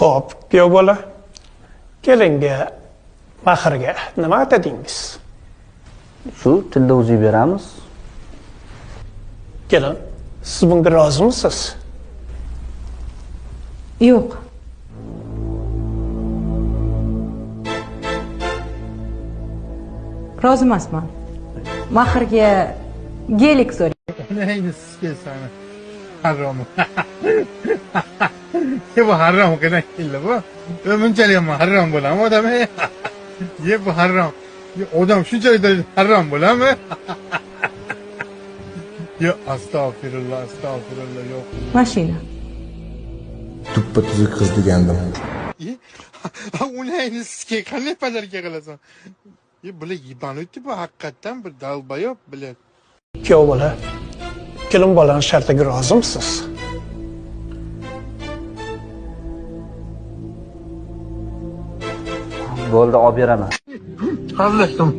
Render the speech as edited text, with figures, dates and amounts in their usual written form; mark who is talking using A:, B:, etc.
A: Xo'p, kuyov bola, kelinga mahrga nima atadingiz?
B: Shu tilda o'zi beramiz.
A: Kelin, siz bunga rozimisiz?
C: Yo'q. Rozi emasman. Mahrga gelik so'rayman.
D: Neyini sikesana. Haram. Bu haram kadar illa bu. Bunchalik ham haram bo'ladimi odam? Bu haram. Odam shunchalik haram bo'ladimi? Yo, astagfirullah, astagfirullah, yo'q.
C: Mashina.
E: Tuppa tuzuk qiz degandim.
D: Unayni sike qanday pazarga qilasan? Bular yibanutdi bu haqiqatdan bir dalbayob bilan.
A: Kuyov bola, kelin bolani shartiga rozimisiz?
B: Bo'ldi, olib beraman.
D: Hazırlaştım.